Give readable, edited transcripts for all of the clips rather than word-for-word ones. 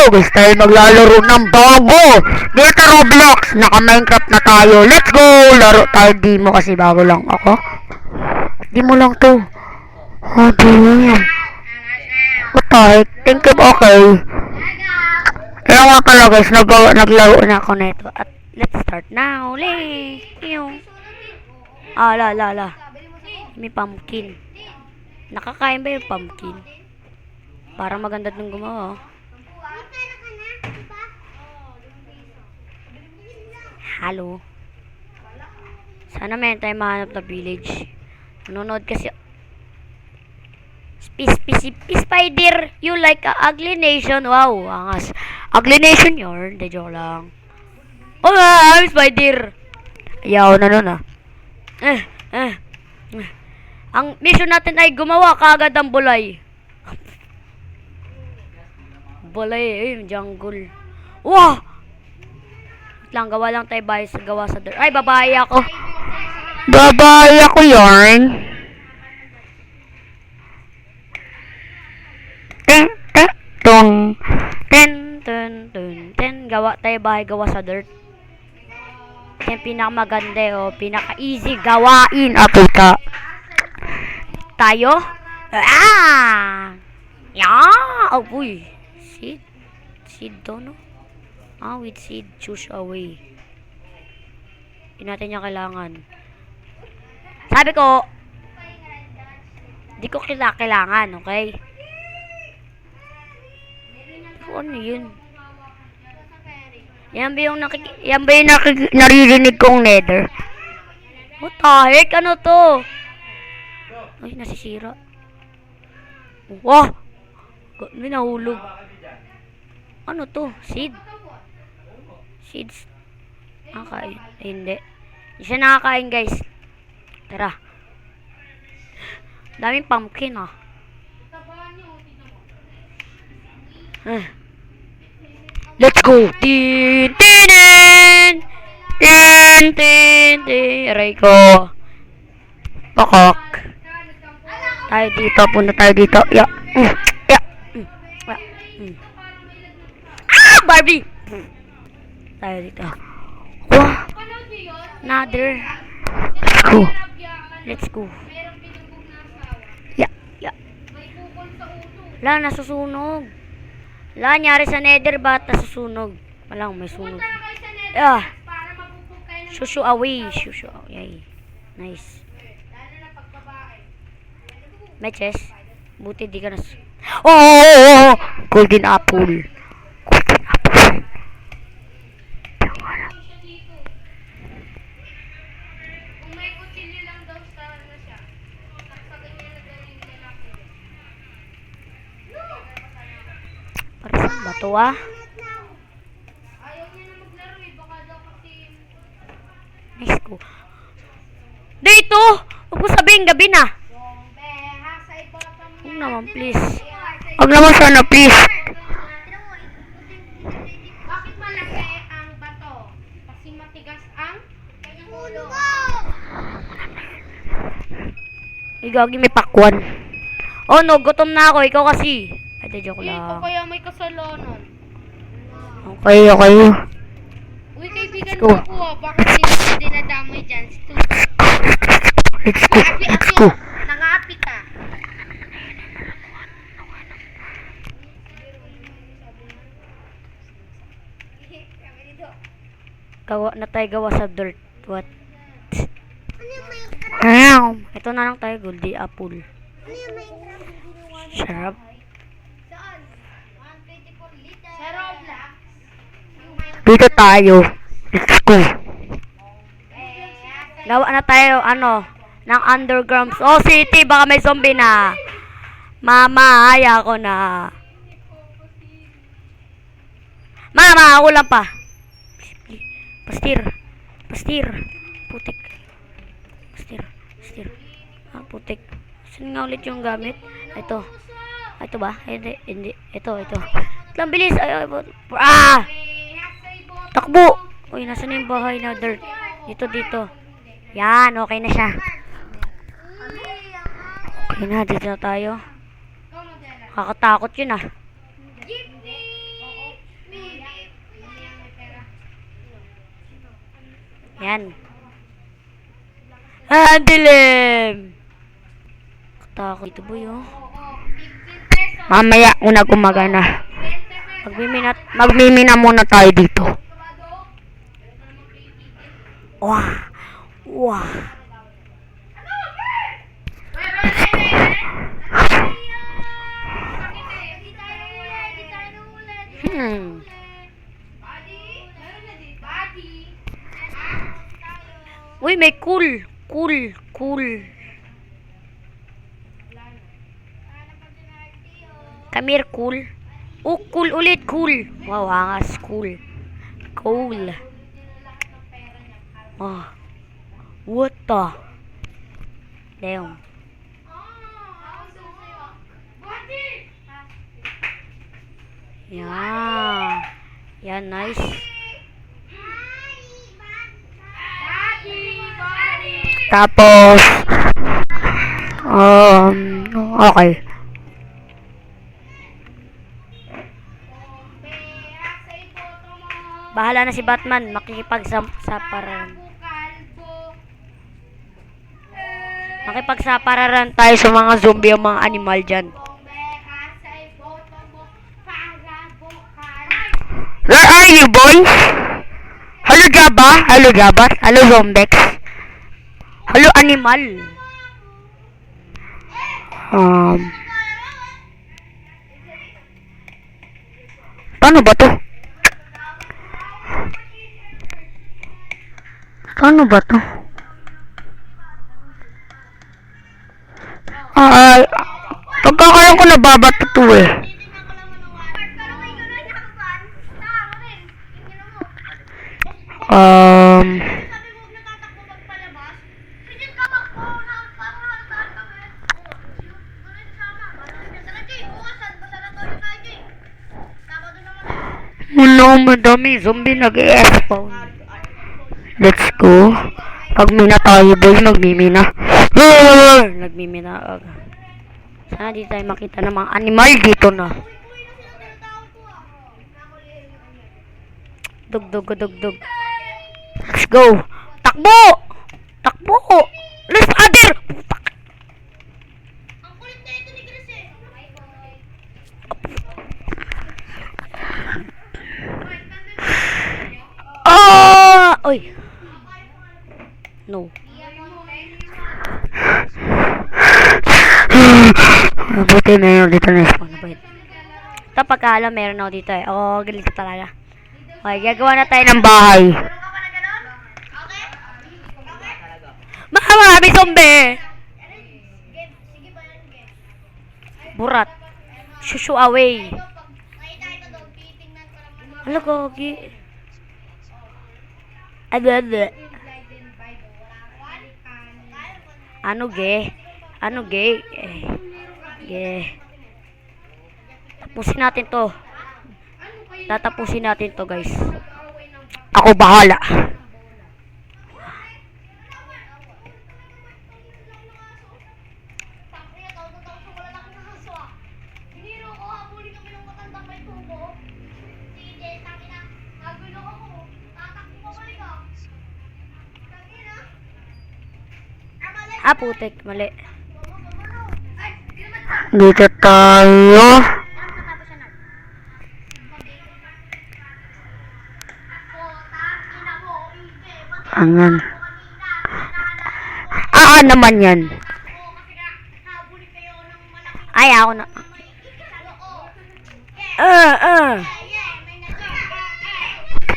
Gusto tayo maglalaro ng bago. Dito Roblox. Naka-Minecraft na tayo. Let's go. Laro tayo. Di mo kasi bago lang ako. Di mo lang to. Oh, damn. What the heck? Think of okay. Kaya nga pala guys, naglaro na ako nito. At let's start now. Yung. La. May pumpkin. Nakakain ba yung pumpkin? Parang maganda nung gumawa. Hello. Sana meron tayo mahanap na village. Nanonood kasi. Spider, you like a ugly nation. Wow, angas. Ugly nation yun. De joke lang. Oh, I'm Spider. Ayaw na nun ah. Ang mission natin ay gumawa kaagad ng bulay. Bulay, jungle. Wow! Lang, gawa lang tayo gawa sa dirt. Ay, babae ako. Babae ako yarn. Gawa tayo bahay gawa sa dirt. Yan pinakamaganda o pinaka-easy gawain. Puta. Tayo? Yeah! Oh, boy. Seed to, no? With seed, choose away. Hindi natin niya kailangan. Sabi ko, di ko kailangan, okay? Ano yun? Yan ba yung naririnig kong nether? What the heck? Ano to? Ay, nasisira. Wow! May nahulog. Ano to? Seed? Seeds. Nakakain. Hindi. Hindi siya nakakain, guys. Tara. Daming pumpkin, ah. Let's go! Tin! Aray ko. Pakok. Tayo dito. Punta tayo dito. Barbie! Tayo dito. Wow! Another. Let's go. Wala, nasusunog. Wala, nangyari sa nether ba't nasusunog? Walang, may sunog. Shushu away. Nice. May chest. Buti di ka Oh! Golden apple. Parang bato ah. Nice ko. Dito! Huwag mo sabihin gabi na. Huwag naman please. Huwag naman sana please. Bakit malaki ang bato? Kasi matigas ang ulo. Igagi may pakwan. Oh no, gutom na ako. Ikaw kasi. Ay, joke lang. Ikaw kaya may kasalanan. Okay. Uy, kaibigan mo ako ah. Bakit hindi mo dinadamay dyan? Let's go. Nang-api ka. Gawa sa dirt. What? Ito na lang tayo, golden apple. Sarap. Dito tayo. Let's go. Gawa na tayo, ng underground. Oh, city, baka may zombie na. Mama, haya ko na. Mama, ako lang pa. Pastir. Putik. Pastir. Putik. Saan nga ulit yung gamit? Ito ba? Hindi. Ito. Lang bilis. Takbo! Uy, nasa na yung bahay na dirt? Dito. Yan, okay na siya. Okay na, dito na tayo. Kakatakot yun ah. Yan. Ah, ang dilim! Katakot dito, boy, oh. Oo, 15 pesos. Mamaya una gumagana. 20 pesos. Magmimina muna tayo dito. Wah! Wah! Hmm. Uy, may cool. Cool. Cool. Come here, cool. Oh, cool ulit. Cool. Wow, angas. Cool. Cool. Oh. What the? Damn. Yeah. Yeah, nice. Tapos, okay. Bahala na si Batman, makikipagsapararan. Makipagsapararan tayo sa mga zombie o mga animal dyan. Where are you, boys? Hello, Jabba? Hello, Jabba? Hello, Zombex? Hello, animal? Paano ba to? Paano ba to? Pagkakaroon ko nababato to eh. Wala, madami zombie nag-e-spawn. Let's go. Magmina tayo, boy. Magmimina. Nagmimina. Sana di tayo makita ng mga animal dito na. Dug. Let's go. Takbo! Takbo! Let's other! Ang kulit na ito ni Chris eh. Oy! No. Buti meron dito na spawn. Ito pagkaalam meron ako dito eh. Oo, galit talaga. Okay, gagawa na tayo ng bahay. Marami zombie! Burat. Shushu away. Ano gogi? Ano ge? Tapusin natin to. Tatapusin natin to, guys. Ako bahala. Putik, mali. Dito tayo. Ayan. Naman yan. Ay, ako na.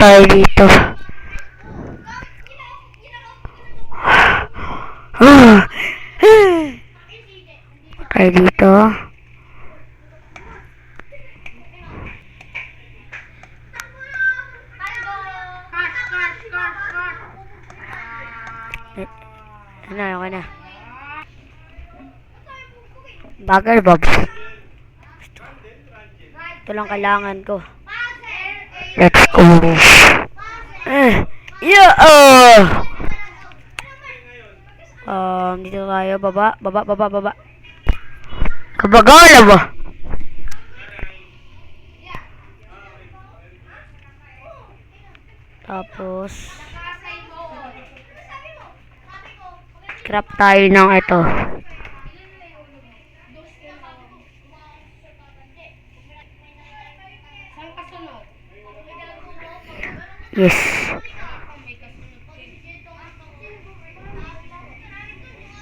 Tayo dito. Tayo dito. Okay na. Bagay, Bobs. Ito lang kailangan ko. Let's go. Dito tayo. Baba. Kabagala ba? Tapos Craft tayo ng ito. Saan kasunod? Yes. May kasunod.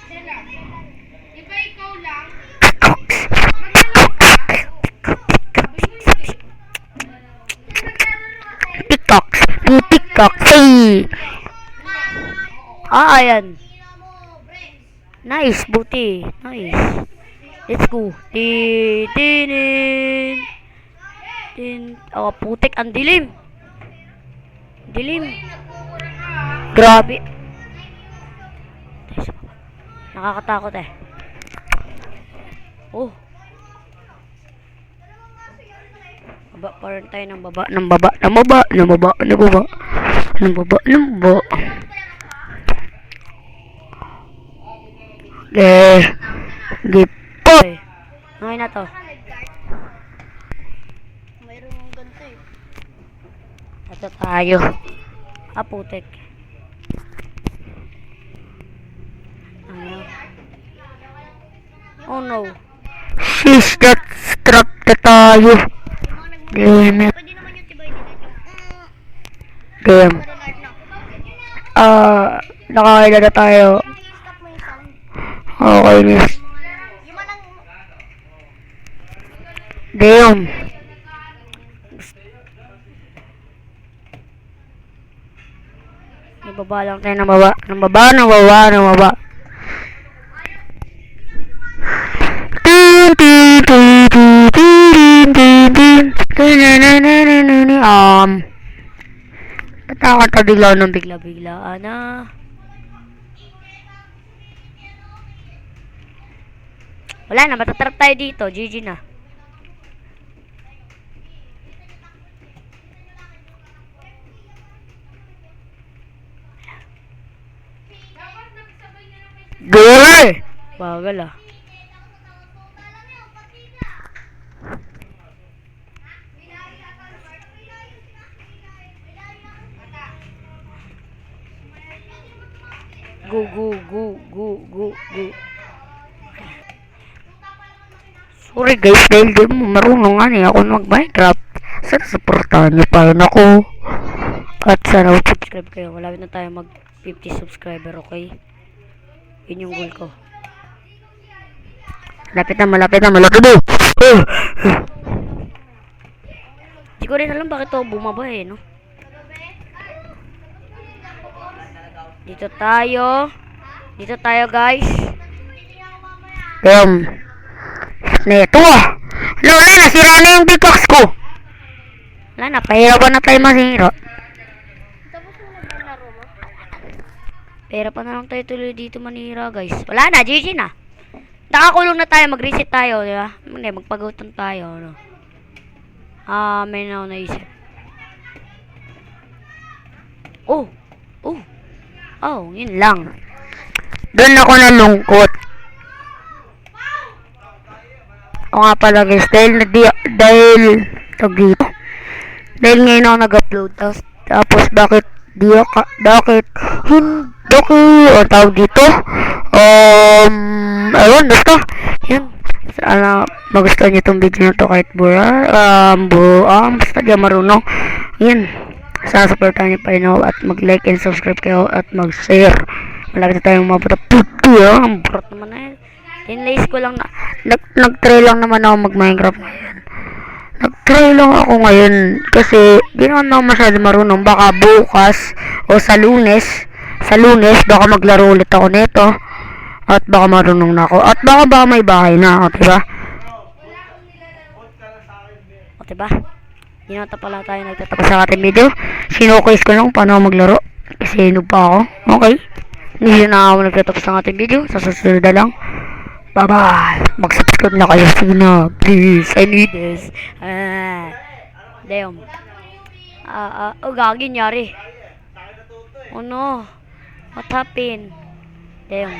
Sila. Di ba ikaw lang? Maglaro ka? Sabi mo hindi. TikTok. TikTok. Hey. Ayan. Nice, buti. Nice. Let's go. Tinin. Oh, putik. Ang dilim. Dilim. Nagmumura ka. Grabe. Nakakatakot eh. Oh. Baba pa rin tayo ng baba. Ng baba. Ng baba. Ng baba. Ng baba. Ng baba. Ng baba. Gipo. Ngayon na to. Mayroong ganito eh. Ito tayo. Putik. Ano? Oh no. Sheesh, that's trap na tayo. Damn it. Pwede naman yung tibay nila. Damn. Nakakailan na tayo. I-stop mo yung sound. Okay, miss. Yung manang... Damn. Nababa lang tayo ng baba. Ng baba, ng baba, ng baba. Tin, tin, tin, tin, tin, tin, tin. Ba't ako bigla ng bigla-biglaan na? Wala na, matatrap tayo dito. GG na. Gawin! Bagal ah. Go, go, go, go, go, go. Sorry guys, dahil di mo marunong nga niya ako mag-Minecraft. Sana supportahan niyo pa rin ako. At sana subscribe kayo. Malapit na tayo mag 50 subscriber, okay? Yun yung goal ko. Malapit na, malapit na, malapit na. Di ko rin alam bakit ako bumaba eh, no? Dito tayo. Dito tayo, guys. Neto ah. Wala na, nasira na yung pickaxe ko. Wala na, pahirapan na tayo masira. Tapos mo naglaro mo? Pahirapan na lang tayo tuloy dito manira, guys. Wala na, GG na. Nakakulong na tayo, mag-reset tayo, di ba? Hindi, magpagutom tayo, ano. May na ako naisip. Oh, oh. Oh, yun lang. Doon ako nalungkot. O nga pala guys, dahil ngayon ako nag-upload, tapos bakit o tawag dito, ayun, basta, yun, sana magustuhan nyo itong video na to kahit basta di marunong, yun, sana supportan nyo pa rin ako at mag-like and subscribe kayo at mag-share. Malapit na tayong mapunta. Ang burat naman na yun. Tinlace ko lang na, nag-try lang naman ako mag-Minecraft ngayon. Nag-try lang ako ngayon kasi di naman ako masyado marunong. Baka bukas o sa lunes, baka maglaro ulit ako nito. At baka marunong na ako. At baka may bahay na ako, diba? O, diba? Di na pala tayo nagtatapos sa ating video. Sinukais ko lang paano maglaro. Kasi noob pa ako. Okay? Hindi na ako nagtatapos ng ating video. Sa susunod na lang. Bye-bye! Mag-subscribe na kayo. Sige na. Please. I need this. Damn. Gagi nyari. Oh no. What happened? Damn.